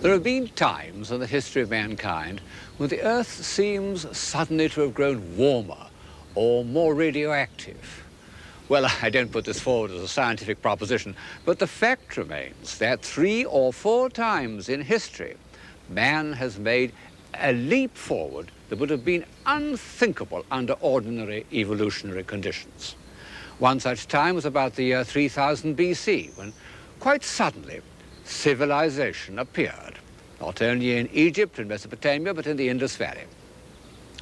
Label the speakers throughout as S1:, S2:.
S1: There have been times in the history of mankind when the Earth seems suddenly to have grown warmer or more radioactive. Well, I don't put this forward as a scientific proposition, but the fact remains that 3 or 4 times in history, man has made a leap forward that would have been unthinkable under ordinary evolutionary conditions. One such time was about the year 3000 BC, when quite suddenly civilization appeared, not only in Egypt and Mesopotamia, but in the Indus Valley.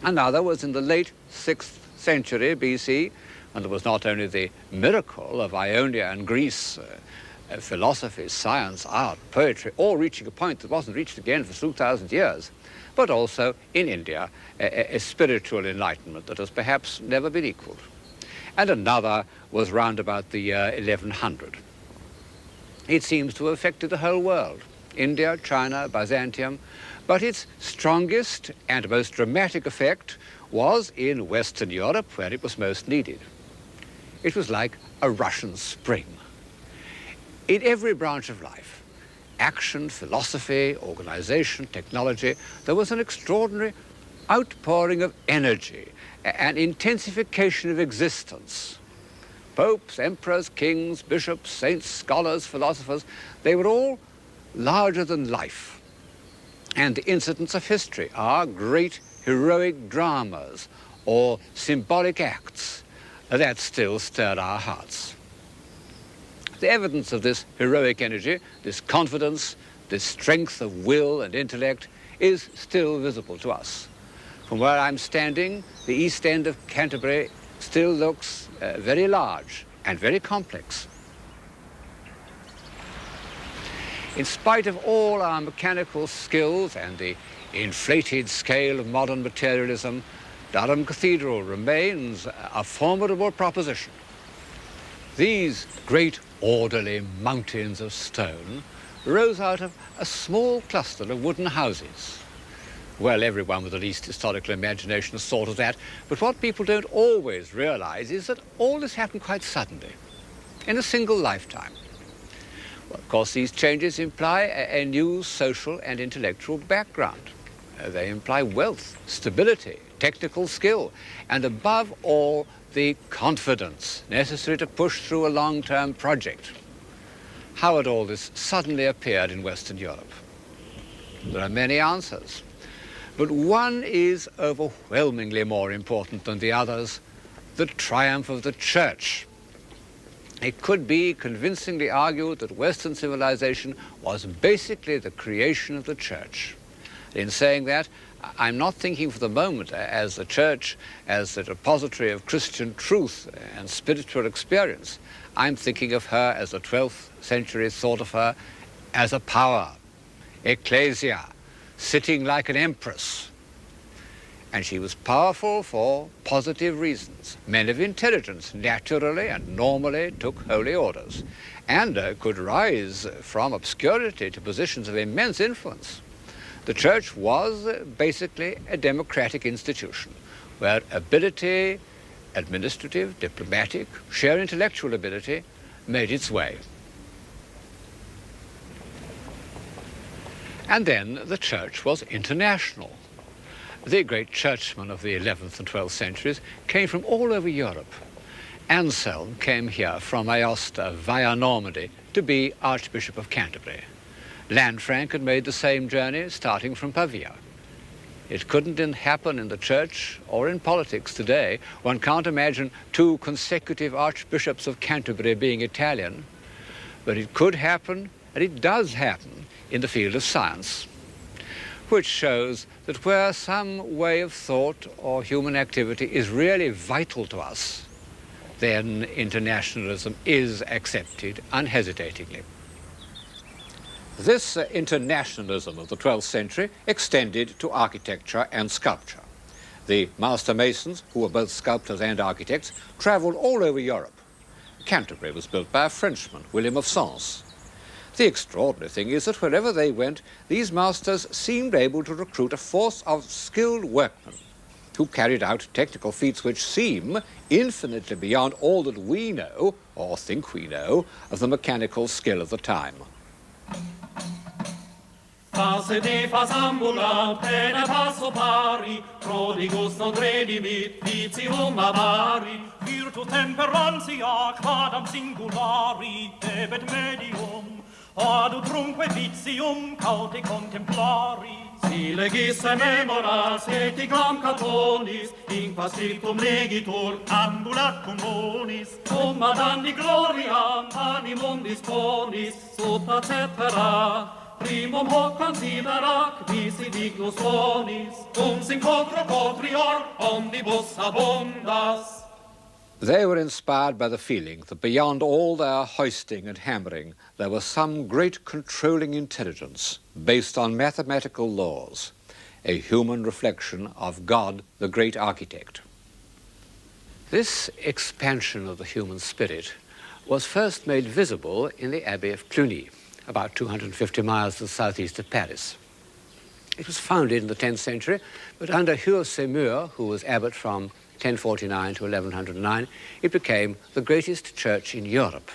S1: Another was in the late 6th century BC, and there was not only the miracle of Ionia and Greece, philosophy, science, art, poetry, all reaching a point that wasn't reached again for 2,000 years, but also in India, a spiritual enlightenment that has perhaps never been equaled. And another was round about the year 1100. It seems to have affected the whole world, India, China, Byzantium, but its strongest and most dramatic effect was in Western Europe, where it was most needed. It was like a Russian spring. In every branch of life, action, philosophy, organization, technology, there was an extraordinary outpouring of energy, an intensification of existence. Popes, emperors, kings, bishops, saints, scholars, philosophers, they were all larger than life. And the incidents of history are great heroic dramas or symbolic acts that still stir our hearts. The evidence of this heroic energy, this confidence, this strength of will and intellect is still visible to us. From where I'm standing, the east end of Canterbury still looks very large and very complex. In spite of all our mechanical skills and the inflated scale of modern materialism, Durham Cathedral remains a formidable proposition. These great orderly mountains of stone rose out of a small cluster of wooden houses. Well, everyone with the least historical imagination has thought of that, but what people don't always realize is that all this happened quite suddenly, in a single lifetime. Well, of course, these changes imply a new social and intellectual background. They imply wealth, stability, technical skill, and above all, the confidence necessary to push through a long-term project. How had all this suddenly appeared in Western Europe? There are many answers, but one is overwhelmingly more important than the others: the triumph of the Church. It could be convincingly argued that Western civilization was basically the creation of the Church. In saying that, I'm not thinking for the moment as the Church as the repository of Christian truth and spiritual experience. I'm thinking of her as the 12th century thought of her as a power, ecclesia, sitting like an empress. And she was powerful for positive reasons. Men of intelligence naturally and normally took holy orders and could rise from obscurity to positions of immense influence. The Church was basically a democratic institution where ability, administrative, diplomatic, sheer intellectual ability made its way. And then the Church was international. The great churchmen of the 11th and 12th centuries came from all over Europe. Anselm came here from Aosta via Normandy to be Archbishop of Canterbury. Lanfranc had made the same journey, starting from Pavia. It couldn't happen in the church or in politics today. One can't imagine 2 consecutive archbishops of Canterbury being Italian, but it could happen, and it does happen, in the field of science, which shows that where some way of thought or human activity is really vital to us, then internationalism is accepted unhesitatingly. This internationalism of the 12th century extended to architecture and sculpture. The master masons, who were both sculptors and architects, traveled all over Europe. Canterbury was built by a Frenchman, William of Sens. The extraordinary thing is that wherever they went, these masters seemed able to recruit a force of skilled workmen who carried out technical feats which seem infinitely beyond all that we know, or think we know, of the mechanical skill of the time.
S2: Passe de fas ambulant, pene passo pari, prodigus non redimit, vitium avari. Virtus temperantia, quadam singulari, debet medium, adutrumque vitium caute contemplari. Si legis e memoras, eticam catonis, in pascriptum legitur, ambulat communis, cum ad anni gloriam animum disponis, sopra cetera, primum hoc considerac, visi dignus bonis, cum sincontro cotrior, omnibus abundas.
S1: They were inspired by the feeling that beyond all their hoisting and hammering, there was some great controlling intelligence based on mathematical laws, a human reflection of God, the great architect. This expansion of the human spirit was first made visible in the Abbey of Cluny, about 250 miles to the southeast of Paris. It was founded in the 10th century, but under Hugh of Semur, who was abbot from 1049 to 1109, it became the greatest church in Europe.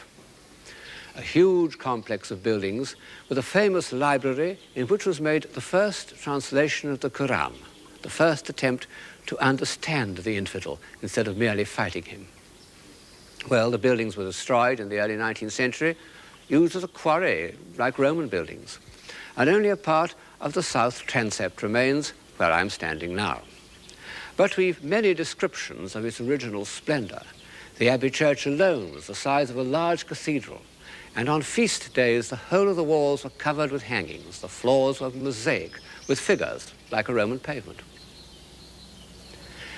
S1: A huge complex of buildings with a famous library in which was made the first translation of the Quran, the first attempt to understand the infidel instead of merely fighting him. Well, the buildings were destroyed in the early 19th century, used as a quarry, like Roman buildings, and only a part of the south transept remains where I'm standing now. But we've many descriptions of its original splendor. The Abbey Church alone was the size of a large cathedral, and on feast days the whole of the walls were covered with hangings. The floors were mosaic with figures like a Roman pavement.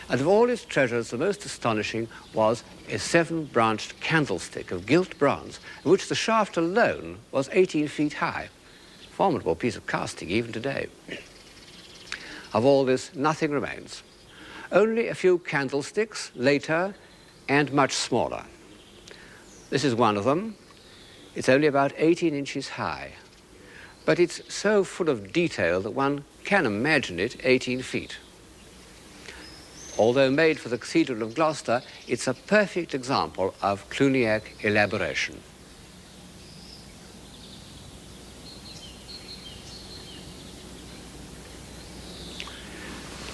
S1: And of all its treasures, the most astonishing was a 7-branched candlestick of gilt bronze, in which the shaft alone was 18 feet high. Formidable piece of casting even today. Of all this, nothing remains. Only a few candlesticks later and much smaller. This is one of them. It's only about 18 inches high, but it's so full of detail that one can imagine it 18 feet. Although made for the Cathedral of Gloucester, it's a perfect example of Cluniac elaboration.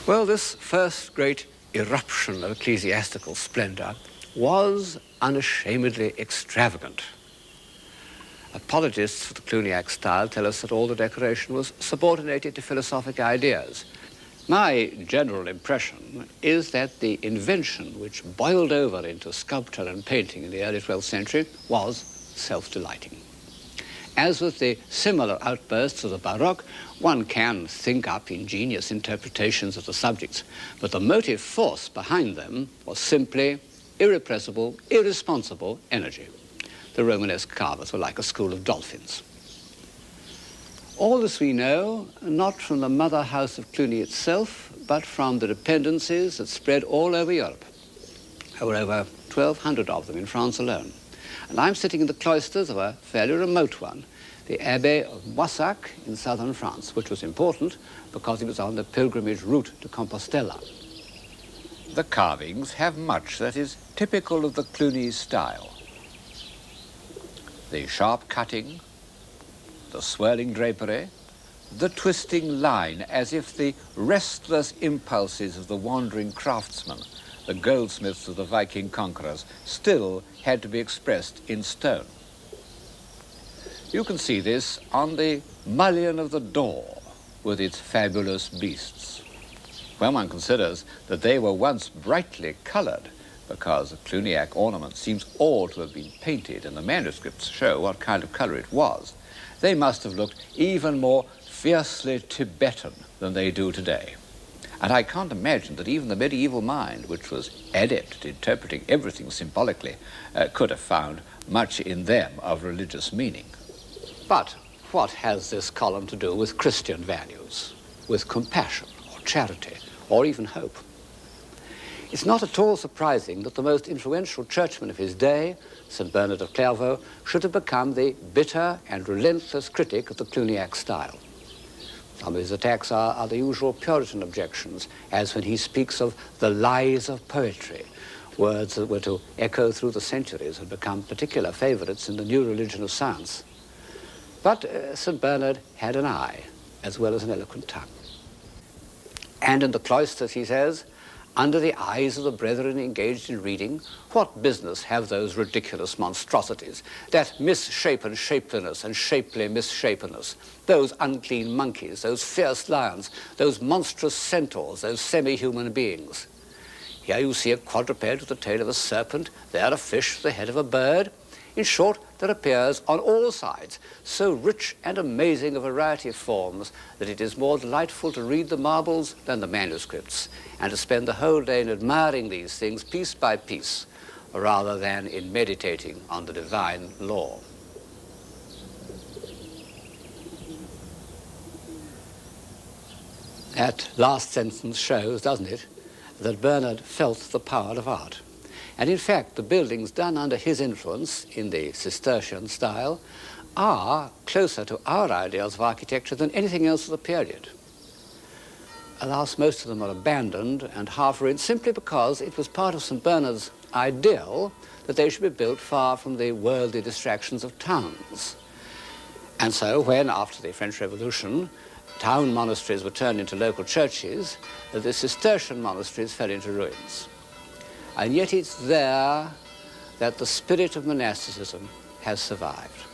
S1: Well, this first great eruption of ecclesiastical splendor was unashamedly extravagant. Apologists for the Cluniac style tell us that all the decoration was subordinated to philosophic ideas. My general impression is that the invention which boiled over into sculpture and painting in the early 12th century was self-delighting. As with the similar outbursts of the Baroque, one can think up ingenious interpretations of the subjects, but the motive force behind them was simply irrepressible, irresponsible energy. The Romanesque carvers were like a school of dolphins. All this we know, not from the mother house of Cluny itself, but from the dependencies that spread all over Europe. There were over 1,200 of them in France alone. And I'm sitting in the cloisters of a fairly remote one, the Abbey of Moissac in southern France, which was important because it was on the pilgrimage route to Compostela. The carvings have much that is typical of the Cluny style. The sharp cutting, the swirling drapery, the twisting line, as if the restless impulses of the wandering craftsmen, the goldsmiths of the Viking conquerors, still had to be expressed in stone. You can see this on the mullion of the door with its fabulous beasts. When one considers that they were once brightly colored, because the Cluniac ornament seems all to have been painted, and the manuscripts show what kind of color it was, they must have looked even more fiercely Tibetan than they do today. And I can't imagine that even the medieval mind, which was adept at interpreting everything symbolically, could have found much in them of religious meaning. But what has this column to do with Christian values, with compassion or charity or even hope? It's not at all surprising that the most influential churchman of his day, St. Bernard of Clairvaux, should have become the bitter and relentless critic of the Cluniac style. Some of his attacks are the usual Puritan objections, as when he speaks of the lies of poetry, words that were to echo through the centuries and become particular favorites in the new religion of science. But St. Bernard had an eye, as well as an eloquent tongue. And in the cloisters, he says, under the eyes of the brethren engaged in reading, what business have those ridiculous monstrosities, that misshapen shapeliness and shapely misshapenness, those unclean monkeys, those fierce lions, those monstrous centaurs, those semi-human beings? Here you see a quadruped with the tail of a serpent, there a fish with the head of a bird. In short, there appears on all sides so rich and amazing a variety of forms that it is more delightful to read the marbles than the manuscripts, and to spend the whole day in admiring these things piece by piece, rather than in meditating on the divine law. That last sentence shows, doesn't it, that Bernard felt the power of art. And in fact, the buildings done under his influence in the Cistercian style are closer to our ideals of architecture than anything else of the period. Alas, most of them are abandoned and half ruined simply because it was part of St. Bernard's ideal that they should be built far from the worldly distractions of towns. And so when, after the French Revolution, town monasteries were turned into local churches, the Cistercian monasteries fell into ruins. And yet it's there that the spirit of monasticism has survived.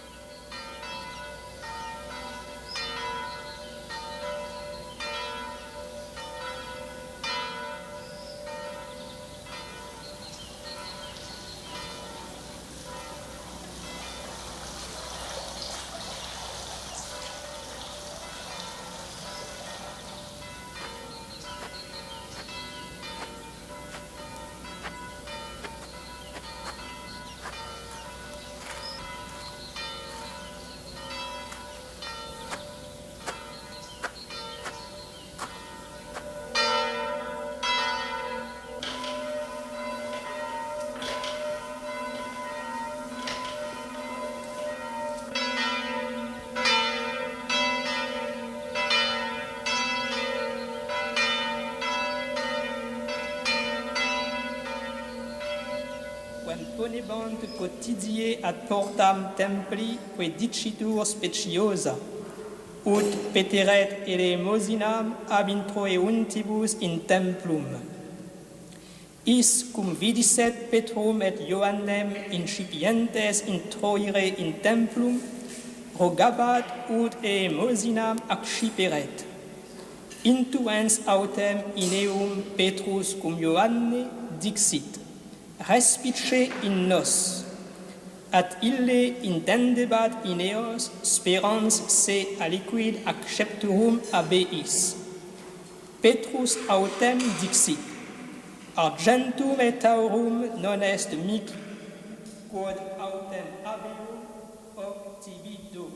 S3: Ponebant quotidie ad portam templi predicitur speciosa, ut peteret elemosinam ab introeuntibus in templum. Is cum vidisset Petrum et Ioannem incipientes introire in templum, rogabat ut elemosinam acciperet. Intuens autem in eum Petrus cum Ioanne dixit: respice in nos, at ille intendebat in eos sperans se aliquid accepturum abeis. Petrus autem dixit: argentum et aurum non est mihi, quod autem abeum obtibido.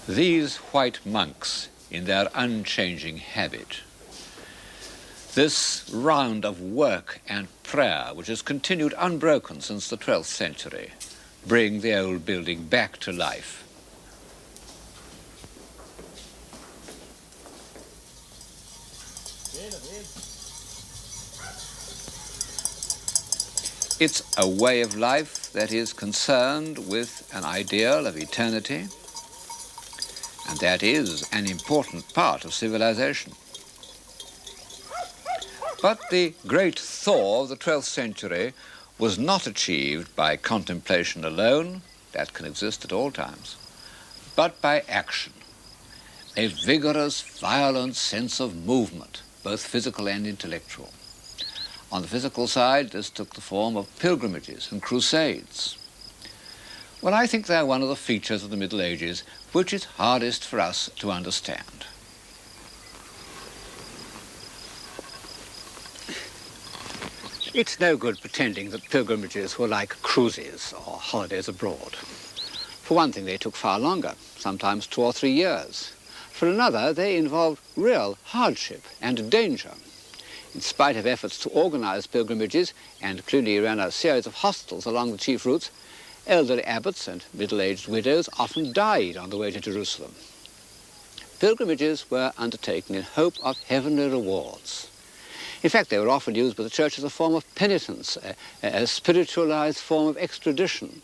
S1: These white monks in their unchanging habit, this round of work and prayer which has continued unbroken since the 12th century, bring the old building back to life. It's a way of life that is concerned with an ideal of eternity, and that is an important part of civilization. But the great thaw of the 12th century was not achieved by contemplation alone, that can exist at all times, but by action, a vigorous, violent sense of movement, both physical and intellectual. On the physical side, this took the form of pilgrimages and crusades. Well, I think they're one of the features of the Middle Ages which is hardest for us to understand. It's no good pretending that pilgrimages were like cruises or holidays abroad. For one thing, they took far longer, sometimes 2 or 3 years. For another, they involved real hardship and danger. In spite of efforts to organize pilgrimages, and Cluny ran a series of hostels along the chief routes, elderly abbots and middle-aged widows often died on the way to Jerusalem. Pilgrimages were undertaken in hope of heavenly rewards. In fact, they were often used by the church as a form of penitence, a spiritualized form of extradition.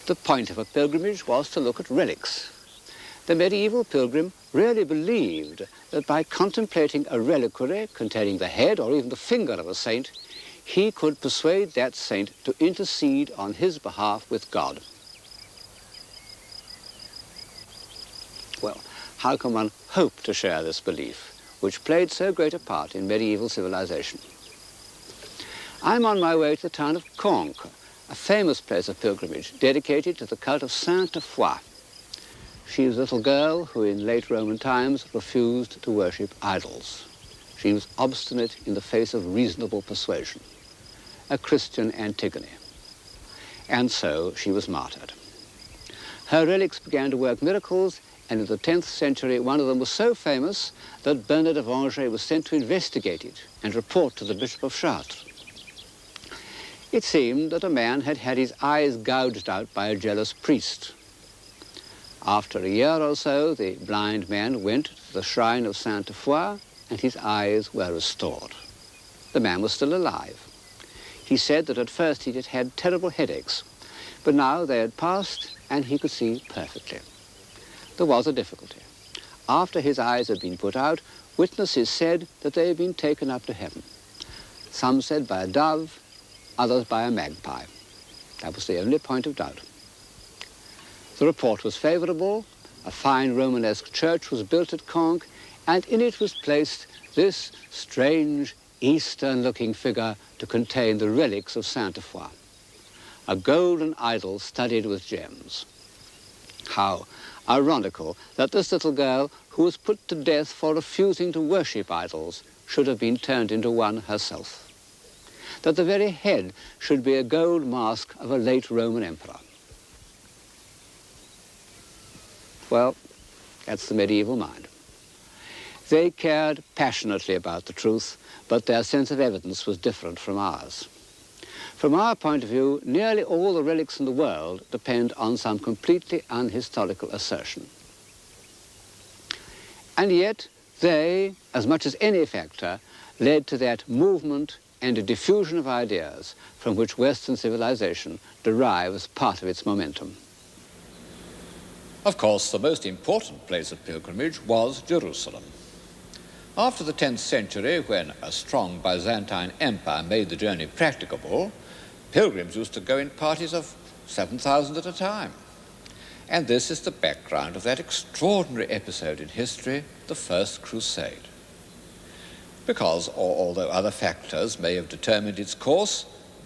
S1: The point of a pilgrimage was to look at relics. The medieval pilgrim really believed that by contemplating a reliquary containing the head or even the finger of a saint, he could persuade that saint to intercede on his behalf with God. Well, how can one hope to share this belief, which played so great a part in medieval civilization? I'm on my way to the town of Conques, a famous place of pilgrimage dedicated to the cult of Sainte Foy. She was a little girl who in late Roman times refused to worship idols. She was obstinate in the face of reasonable persuasion, a Christian Antigone. And so she was martyred. Her relics began to work miracles, and in the 10th century one of them was so famous that Bernard of Angers was sent to investigate it and report to the Bishop of Chartres. It seemed that a man had had his eyes gouged out by a jealous priest. After a year or so, the blind man went to the shrine of Sainte Foy, and his eyes were restored. The man was still alive. He said that at first he had had terrible headaches, but now they had passed and he could see perfectly. There was a difficulty. After his eyes had been put out, witnesses said that they had been taken up to heaven. Some said by a dove, others by a magpie. That was the only point of doubt. The report was favorable. A fine Romanesque church was built at Conques, and in it was placed this strange Eastern-looking figure to contain the relics of Sainte Foy, a golden idol studded with gems. How ironical that this little girl, who was put to death for refusing to worship idols, should have been turned into one herself. That the very head should be a gold mask of a late Roman emperor. Well, that's the medieval mind. They cared passionately about the truth, but their sense of evidence was different from ours. From our point of view, nearly all the relics in the world depend on some completely unhistorical assertion. And yet, they, as much as any factor, led to that movement and a diffusion of ideas from which Western civilization derives part of its momentum. Of course, the most important place of pilgrimage was Jerusalem. After the 10th century, when a strong Byzantine empire made the journey practicable, pilgrims used to go in parties of 7,000 at a time. And this is the background of that extraordinary episode in history, the First Crusade. Because, although other factors may have determined its course,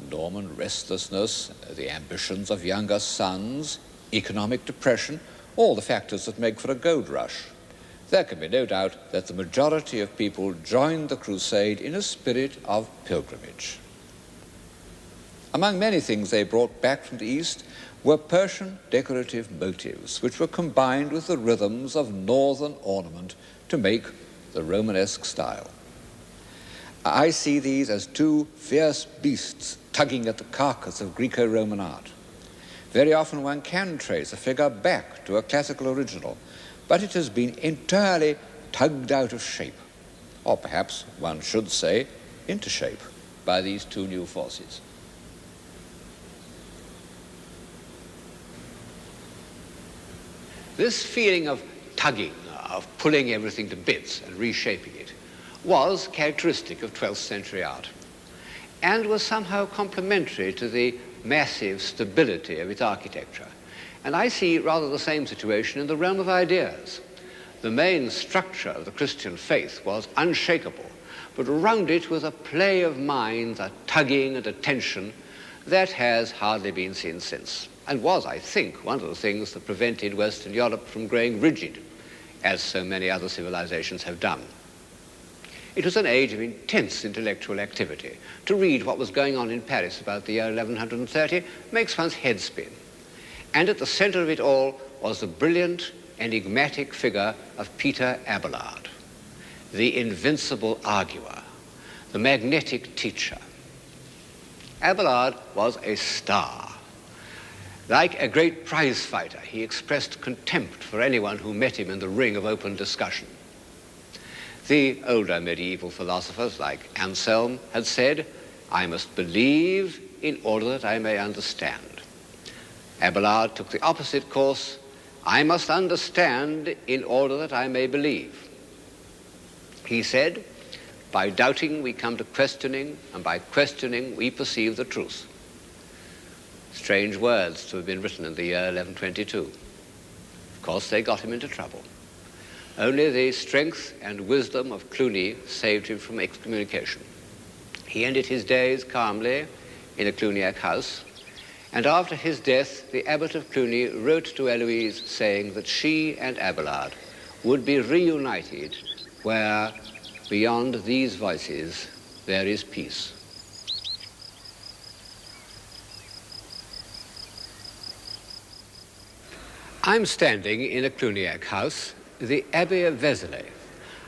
S1: Norman restlessness, the ambitions of younger sons, economic depression, all the factors that make for a gold rush, there can be no doubt that the majority of people joined the crusade in a spirit of pilgrimage. Among many things they brought back from the East were Persian decorative motifs, which were combined with the rhythms of northern ornament to make the Romanesque style. I see these as two fierce beasts tugging at the carcass of Greco-Roman art. Very often one can trace a figure back to a classical original, but it has been entirely tugged out of shape, or perhaps one should say into shape. by these two new forces. This feeling of tugging, of pulling everything to bits and reshaping it, was characteristic of 12th century art, and was somehow complementary to the massive stability of its architecture. And I see rather the same situation in the realm of ideas. The main structure of the Christian faith was unshakable, but around it was a play of minds, a tugging and a tension that has hardly been seen since, and was, I think, one of the things that prevented Western Europe from growing rigid, as so many other civilizations have done. It was an age of intense intellectual activity. To read what was going on in Paris about the year 1130 makes one's head spin. And at the center of it all was the brilliant, enigmatic figure of Peter Abelard, the invincible arguer, the magnetic teacher. Abelard was a star. Like a great prize fighter, he expressed contempt for anyone who met him in the ring of open discussion. The older medieval philosophers, like Anselm, had said, "I must believe in order that I may understand." Abelard took the opposite course. "I must understand in order that I may believe." He said, "By doubting we come to questioning, and by questioning we perceive the truth." Strange words to have been written in the year 1122. Of course, they got him into trouble. Only the strength and wisdom of Cluny saved him from excommunication. He ended his days calmly in a Cluniac house, and after his death, the abbot of Cluny wrote to Heloise saying that she and Abelard would be reunited where, beyond these voices, there is peace. I'm standing in a Cluniac house, the Abbey of Vézelay.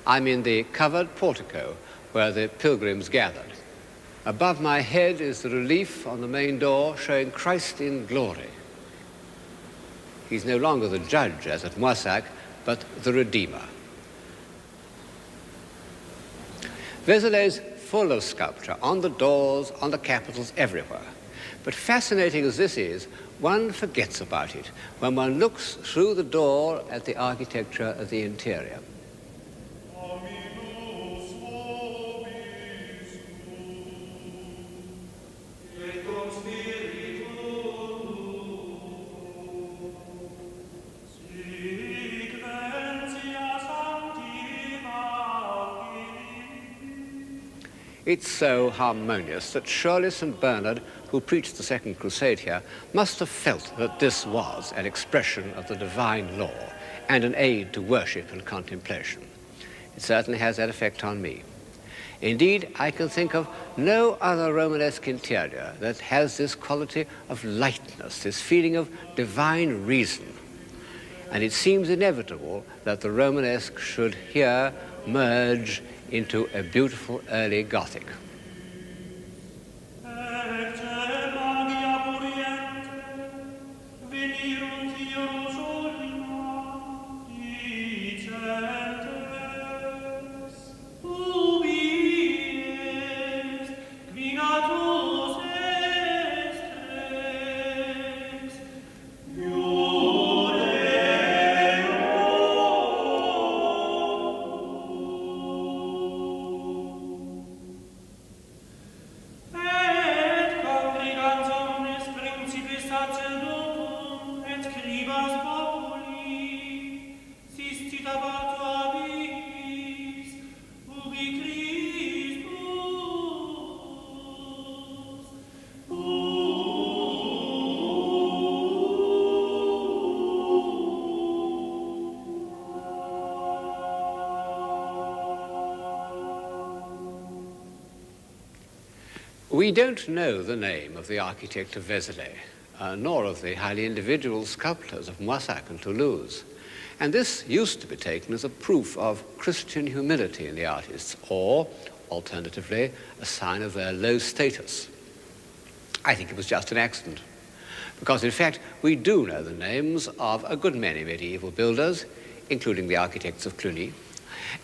S1: I'm in the covered portico where the pilgrims gathered. Above my head is the relief on the main door showing Christ in glory. He's no longer the judge, as at Moissac, but the Redeemer. Vézelay's full of sculpture, on the doors, on the capitals, everywhere. But fascinating as this is, one forgets about it when one looks through the door at the architecture of the interior. It's so harmonious that surely St. Bernard, who preached the Second Crusade here, must have felt that this was an expression of the divine law and an aid to worship and contemplation. It certainly has that effect on me. Indeed, I can think of no other Romanesque interior that has this quality of lightness, this feeling of divine reason. And it seems inevitable that the Romanesque should here merge into a beautiful early Gothic. We don't know the name of the architect of Vézelay, nor of the highly individual sculptors of Moissac and Toulouse. And this used to be taken as a proof of Christian humility in the artists, or, alternatively, a sign of their low status. I think it was just an accident, because in fact we do know the names of a good many medieval builders, including the architects of Cluny,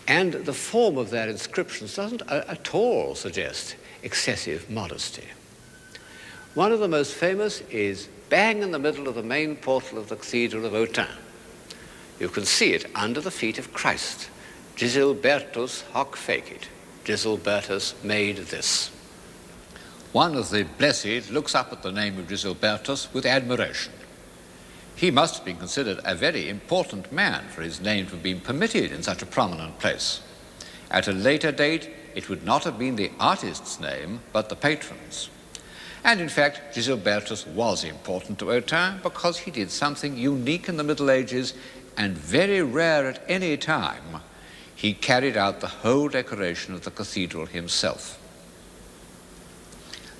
S1: and the form of their inscriptions doesn't at all suggest excessive modesty. One of the most famous is bang in the middle of the main portal of the Cathedral of Autun. You can see it under the feet of Christ. Gisilbertus hoc fecit. Gisilbertus made this. One of the blessed looks up at the name of Gisilbertus with admiration. He must have been considered a very important man for his name to have been permitted in such a prominent place. At a later date, it would not have been the artist's name, but the patron's. And in fact, Gisilbertus was important to Autun because he did something unique in the Middle Ages and very rare at any time. He carried out the whole decoration of the cathedral himself.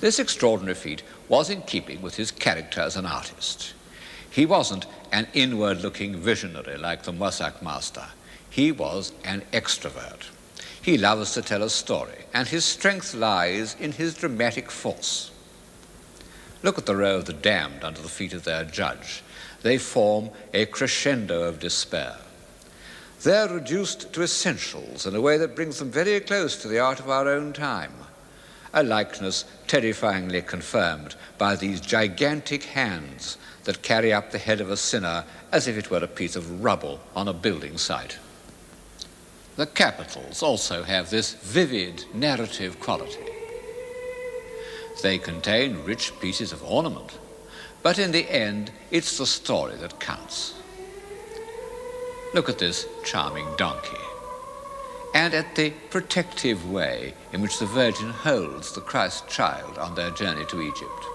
S1: This extraordinary feat was in keeping with his character as an artist. He wasn't an inward-looking visionary like the Moissac master. He was an extrovert. He loves to tell a story, and his strength lies in his dramatic force. Look at the row of the damned under the feet of their judge. They form a crescendo of despair. They're reduced to essentials in a way that brings them very close to the art of our own time, a likeness terrifyingly confirmed by these gigantic hands that carry up the head of a sinner as if it were a piece of rubble on a building site. The capitals also have this vivid narrative quality. They contain rich pieces of ornament, but in the end, it's the story that counts. Look at this charming donkey, and at the protective way in which the Virgin holds the Christ child on their journey to Egypt.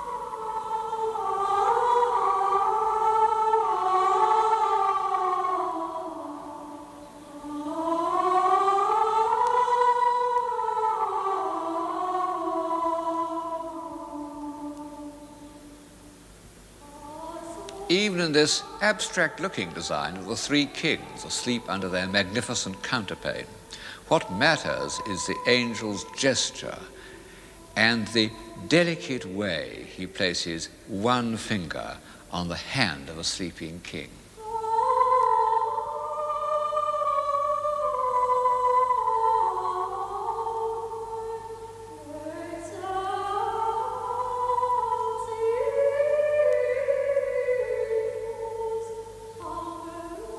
S1: Even in this abstract-looking design of the three kings asleep under their magnificent counterpane, what matters is the angel's gesture and the delicate way he places one finger on the hand of a sleeping king.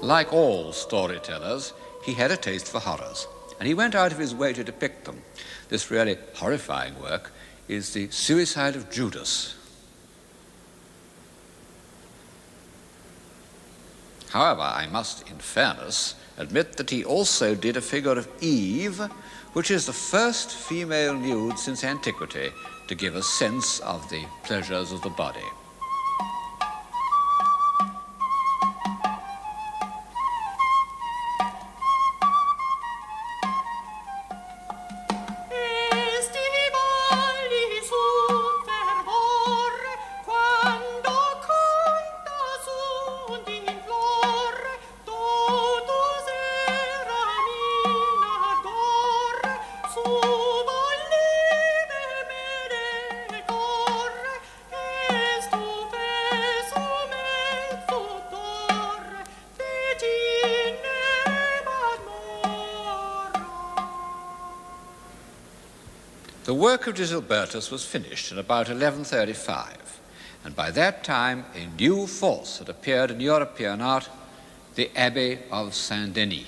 S1: Like all storytellers, he had a taste for horrors, and he went out of his way to depict them. This really horrifying work is the Suicide of Judas. However, I must, in fairness, admit that he also did a figure of Eve, which is the first female nude since antiquity to give a sense of the pleasures of the body. The work of Gisilbertus was finished in about 1135, and by that time a new force had appeared in European art, the Abbey of Saint-Denis.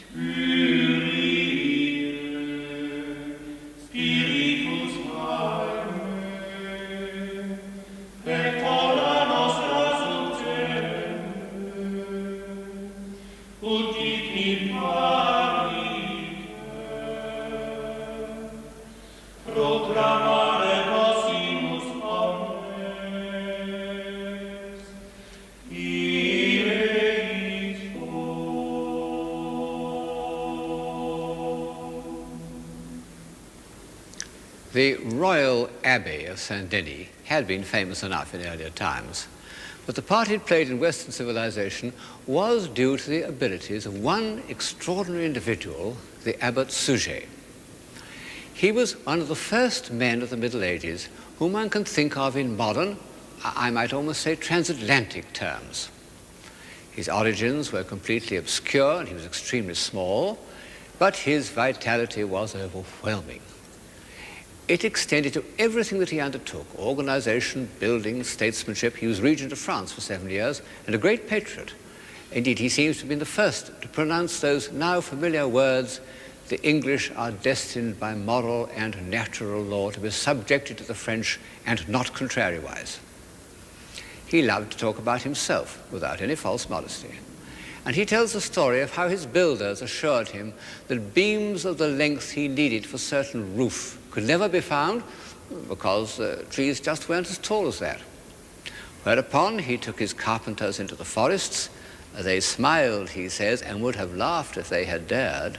S1: The Royal Abbey of Saint-Denis had been famous enough in earlier times, but the part it played in Western civilization was due to the abilities of one extraordinary individual, the Abbot Suger. He was one of the first men of the Middle Ages whom one can think of in modern, I might almost say transatlantic terms. His origins were completely obscure and he was extremely small, but his vitality was overwhelming. It extended to everything that he undertook: organization, building, statesmanship. He was regent of France for 7 years and a great patriot. Indeed, he seems to have been the first to pronounce those now familiar words: "The English are destined by moral and natural law to be subjected to the French and not contrariwise." He loved to talk about himself without any false modesty. And he tells the story of how his builders assured him that beams of the length he needed for certain roof could never be found because trees just weren't as tall as that. Whereupon he took his carpenters into the forests. They smiled, he says, and would have laughed if they had dared.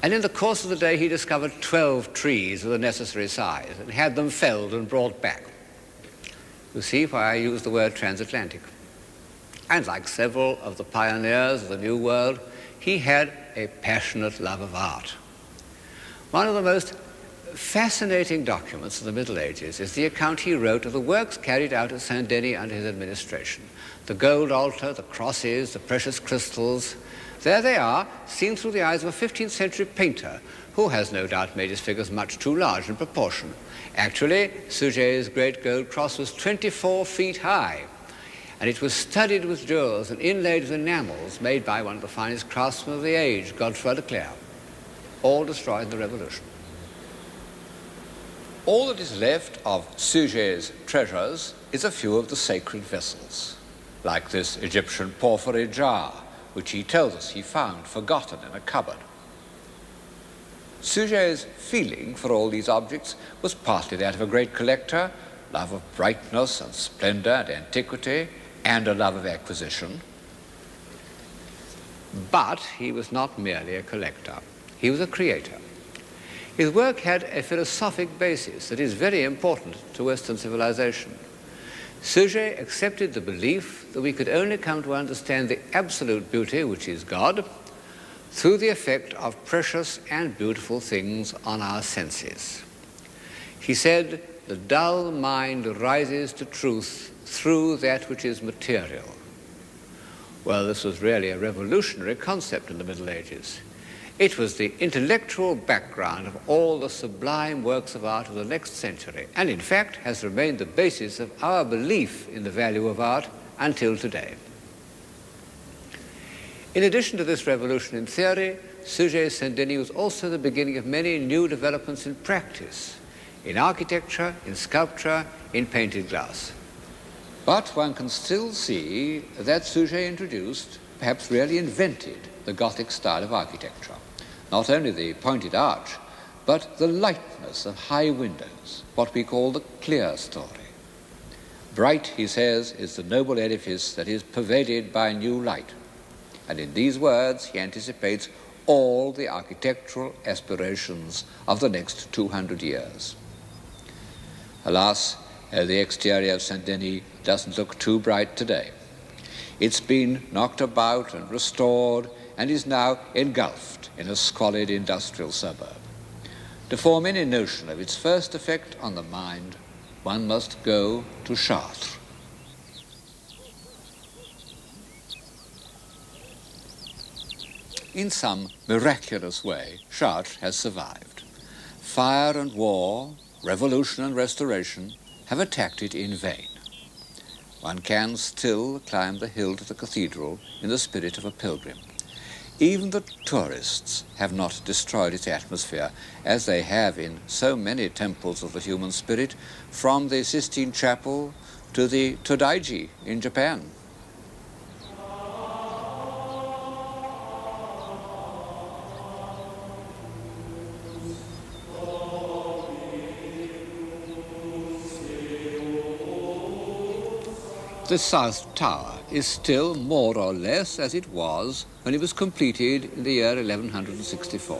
S1: And in the course of the day, he discovered 12 trees of the necessary size and had them felled and brought back. You see why I use the word transatlantic. And like several of the pioneers of the New World, he had a passionate love of art. One of the most fascinating documents of the Middle Ages is the account he wrote of the works carried out at Saint-Denis under his administration. The gold altar, the crosses, the precious crystals. There they are, seen through the eyes of a 15th century painter who has no doubt made his figures much too large in proportion. Actually, Suger's great gold cross was 24 feet high, and it was studded with jewels and inlaid with enamels made by one of the finest craftsmen of the age, Godefroy de Clerc, all destroyed in the Revolution. All that is left of Suger's treasures is a few of the sacred vessels, like this Egyptian porphyry jar, which he tells us he found forgotten in a cupboard. Suger's feeling for all these objects was partly that of a great collector, love of brightness and splendor and antiquity, and a love of acquisition. But he was not merely a collector. He was a creator. His work had a philosophic basis that is very important to Western civilization. Suger accepted the belief that we could only come to understand the absolute beauty, which is God, through the effect of precious and beautiful things on our senses. He said, "The dull mind rises to truth through that which is material." Well, this was really a revolutionary concept in the Middle Ages. It was the intellectual background of all the sublime works of art of the next century, and in fact has remained the basis of our belief in the value of art until today. In addition to this revolution in theory, Suger's Saint-Denis was also the beginning of many new developments in practice, in architecture, in sculpture, in painted glass. But one can still see that Suger introduced, perhaps really invented, the Gothic style of architecture. Not only the pointed arch, but the lightness of high windows, what we call the clear story. Bright, he says, is the noble edifice that is pervaded by new light. And in these words, he anticipates all the architectural aspirations of the next 200 years. Alas, the exterior of Saint-Denis doesn't look too bright today. It's been knocked about and restored and is now engulfed in a squalid industrial suburb. To form any notion of its first effect on the mind, one must go to Chartres. In some miraculous way, Chartres has survived. Fire and war, revolution and restoration have attacked it in vain. One can still climb the hill to the cathedral in the spirit of a pilgrim. Even the tourists have not destroyed its atmosphere, as they have in so many temples of the human spirit, from the Sistine Chapel to the Todaiji in Japan. The South Tower is still more or less as it was when it was completed in the year 1164.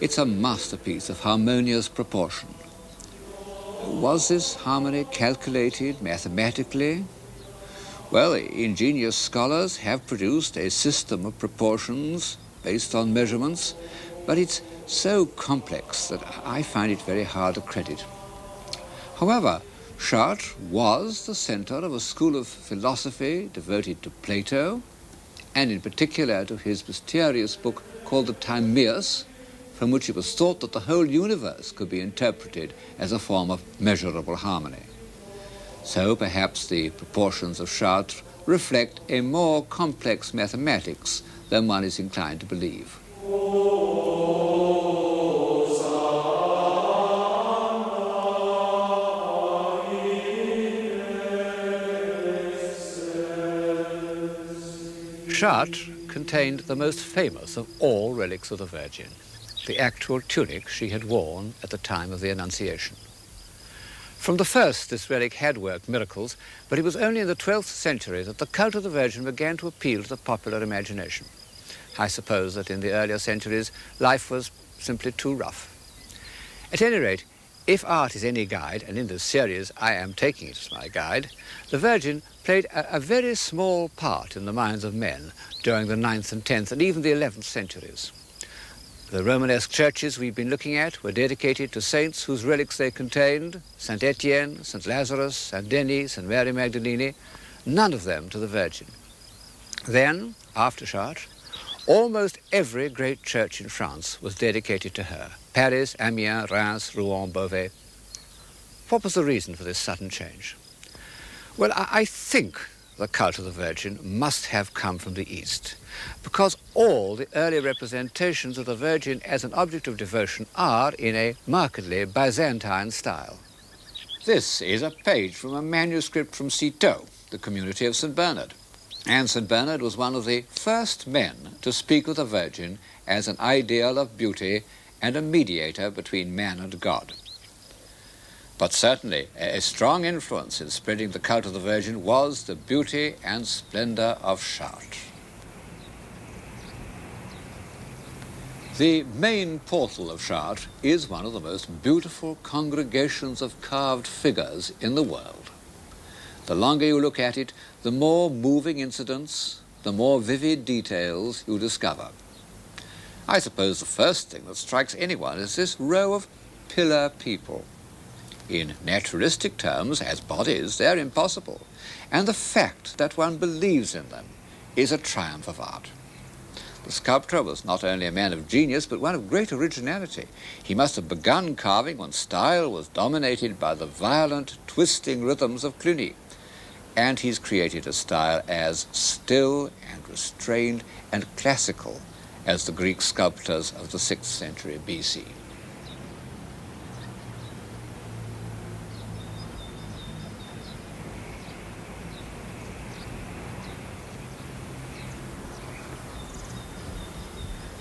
S1: It's a masterpiece of harmonious proportion. Was this harmony calculated mathematically? Well, ingenious scholars have produced a system of proportions based on measurements, but it's so complex that I find it very hard to credit. However, Chartres was the center of a school of philosophy devoted to Plato, and in particular to his mysterious book called the Timaeus, from which it was thought that the whole universe could be interpreted as a form of measurable harmony. So perhaps the proportions of Chartres reflect a more complex mathematics than one is inclined to believe. Chartres contained the most famous of all relics of the Virgin, the actual tunic she had worn at the time of the Annunciation. From the first, this relic had worked miracles, but it was only in the 12th century that the cult of the Virgin began to appeal to the popular imagination. I suppose that in the earlier centuries, life was simply too rough. At any rate, if art is any guide, and in this series I am taking it as my guide, the Virgin played a very small part in the minds of men during the 9th and 10th and even the 11th centuries. The Romanesque churches we've been looking at were dedicated to saints whose relics they contained, St. Etienne, St. Lazarus, St. Denis, and Mary Magdalene, none of them to the Virgin. Then, after Chartres, almost every great church in France was dedicated to her. Paris, Amiens, Reims, Rouen, Beauvais. What was the reason for this sudden change? Well, I think the cult of the Virgin must have come from the East, because all the early representations of the Virgin as an object of devotion are in a markedly Byzantine style. This is a page from a manuscript from Pt2, the community of St. Bernard. And St. Bernard was one of the first men to speak of the Virgin as an ideal of beauty and a mediator between man and God. But certainly a strong influence in spreading the cult of the Virgin was the beauty and splendor of Chartres. The main portal of Chartres is one of the most beautiful congregations of carved figures in the world. The longer you look at it, the more moving incidents, the more vivid details you discover. I suppose the first thing that strikes anyone is this row of pillar people. In naturalistic terms, as bodies, they're impossible, and the fact that one believes in them is a triumph of art. The sculptor was not only a man of genius, but one of great originality. He must have begun carving when style was dominated by the violent, twisting rhythms of Cluny, and he's created a style as still and restrained and classical as the Greek sculptors of the 6th century BC.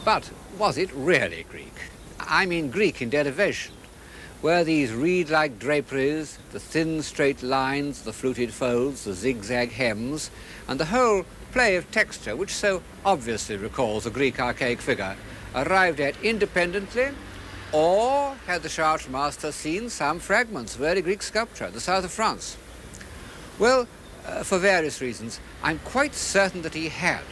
S1: But was it really Greek? I mean Greek in derivation. Were these reed-like draperies, the thin straight lines, the fluted folds, the zigzag hems, and the whole play of texture, which so obviously recalls a Greek archaic figure, arrived at independently, or had the Chartres master seen some fragments of early Greek sculpture in the south of France? Well, for various reasons, I'm quite certain that he had.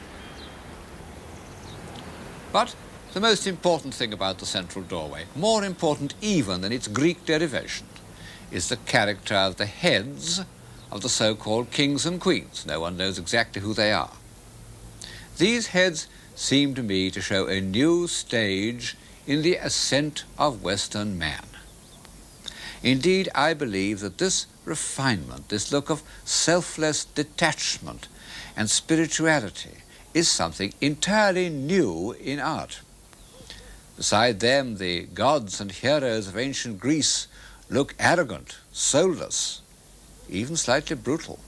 S1: But the most important thing about the central doorway, more important even than its Greek derivation, is the character of the heads of the so-called kings and queens. No one knows exactly who they are. These heads seem to me to show a new stage in the ascent of Western man. Indeed, I believe that this refinement, this look of selfless detachment and spirituality is something entirely new in art. Beside them, the gods and heroes of ancient Greece look arrogant, soulless, even slightly brutal.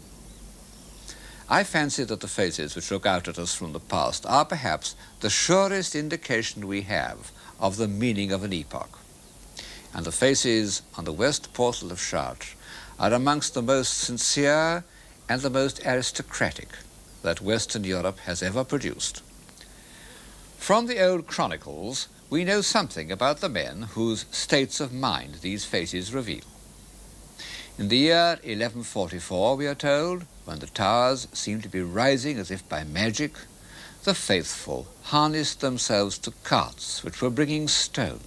S1: I fancy that the faces which look out at us from the past are perhaps the surest indication we have of the meaning of an epoch. And the faces on the west portal of Chartres are amongst the most sincere and the most aristocratic that Western Europe has ever produced. From the old chronicles, we know something about the men whose states of mind these faces reveal. In the year 1144, we are told, when the towers seemed to be rising as if by magic, the faithful harnessed themselves to carts which were bringing stone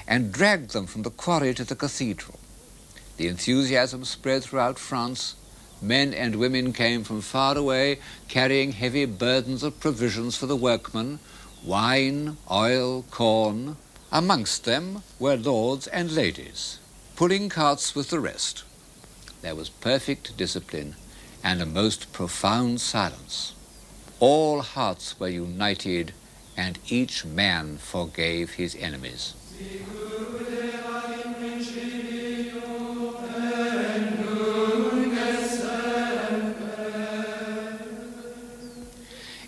S1: and dragged them from the quarry to the cathedral. The enthusiasm spread throughout France. Men and women came from far away, carrying heavy burdens of provisions for the workmen, wine, oil, corn, Amongst them were lords and ladies, pulling carts with the rest. There was perfect discipline and a most profound silence. All hearts were united, and each man forgave his enemies.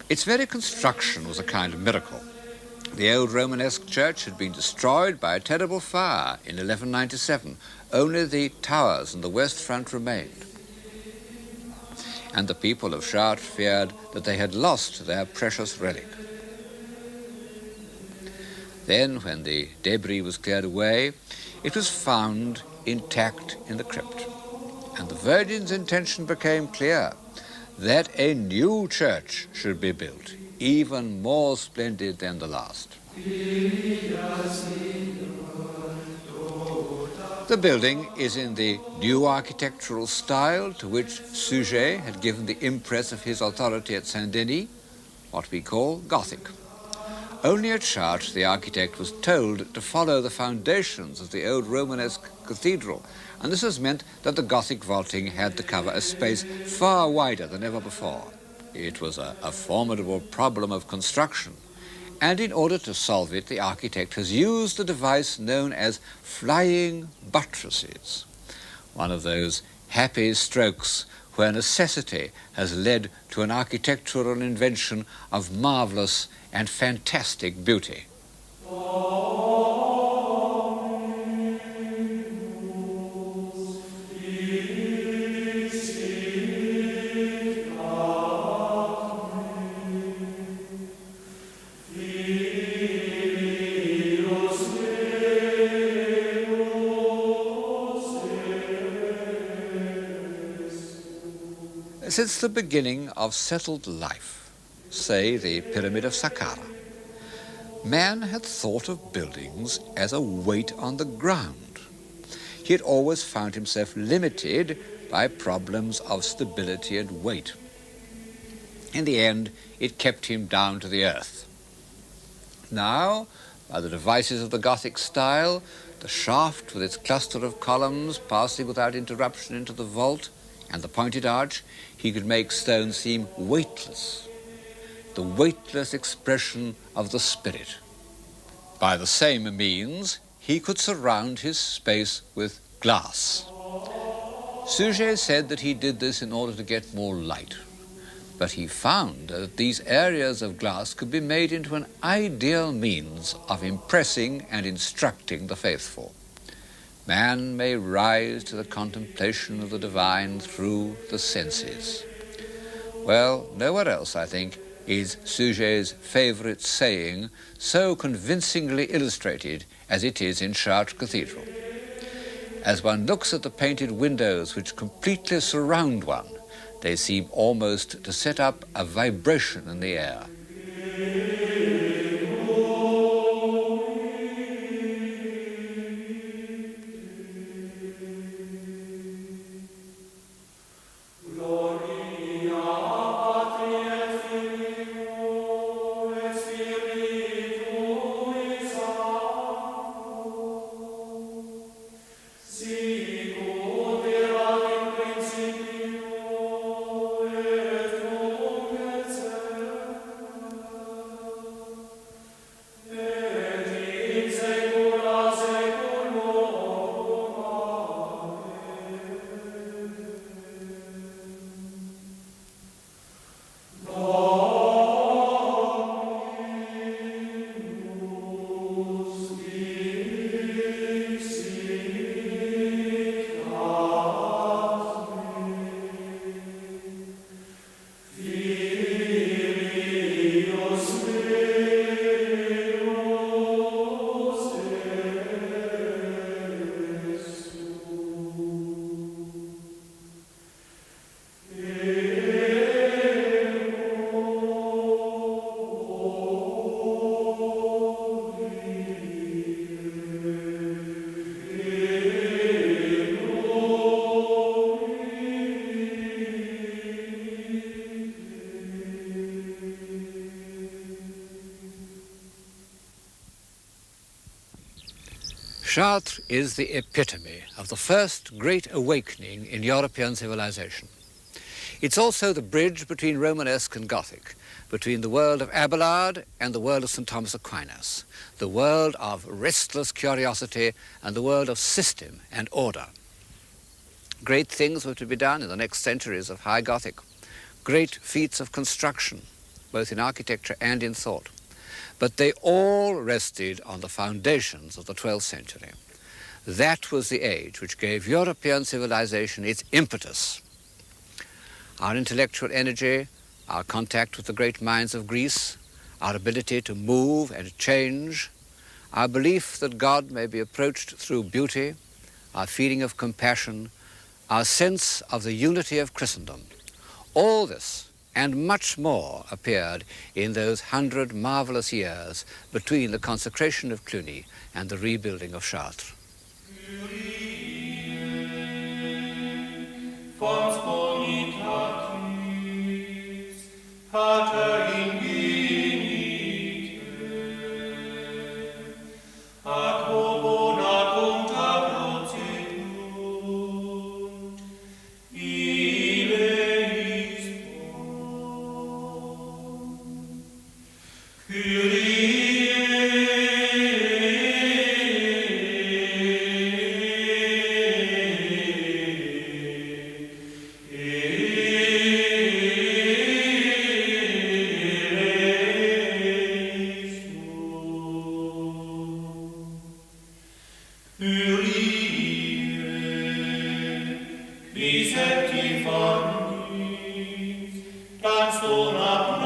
S1: Its very construction was a kind of miracle. The old Romanesque church had been destroyed by a terrible fire in 1197. Only the towers and the west front remained. And the people of Chartres feared that they had lost their precious relic. Then, when the debris was cleared away, it was found intact in the crypt. And the Virgin's intention became clear, that a new church should be built, even more splendid than the last. The building is in the new architectural style to which Suger had given the impress of his authority at Saint-Denis, what we call Gothic. Only at Chartres the architect was told to follow the foundations of the old Romanesque cathedral, and this has meant that the Gothic vaulting had to cover a space far wider than ever before. It was a formidable problem of construction, and in order to solve it, the architect has used the device known as flying buttresses, one of those happy strokes where necessity has led to an architectural invention of marvelous and fantastic beauty. Since the beginning of settled life, say the Pyramid of Saqqara, man had thought of buildings as a weight on the ground. He had always found himself limited by problems of stability and weight. In the end, it kept him down to the earth. Now, by the devices of the Gothic style, the shaft with its cluster of columns passing without interruption into the vault, and the pointed arch, he could make stone seem weightless, the weightless expression of the spirit. By the same means, he could surround his space with glass. Suger said that he did this in order to get more light, but he found that these areas of glass could be made into an ideal means of impressing and instructing the faithful. Man may rise to the contemplation of the divine through the senses. Well, nowhere else, I think, is Suger's favorite saying so convincingly illustrated as it is in Chartres Cathedral. As one looks at the painted windows which completely surround one, they seem almost to set up a vibration in the air. Chartres is the epitome of the first great awakening in European civilization. It's also the bridge between Romanesque and Gothic, between the world of Abelard and the world of St. Thomas Aquinas, the world of restless curiosity and the world of system and order. Great things were to be done in the next centuries of High Gothic, great feats of construction, both in architecture and in thought. But they all rested on the foundations of the 12th century. That was the age which gave European civilization its impetus. Our intellectual energy, our contact with the great minds of Greece, our ability to move and change, our belief that God may be approached through beauty, our feeling of compassion, our sense of the unity of Christendom, all this and much more appeared in those 100 marvelous years between the consecration of Cluny and the rebuilding of Chartres.
S2: Cepti fornis, dans ton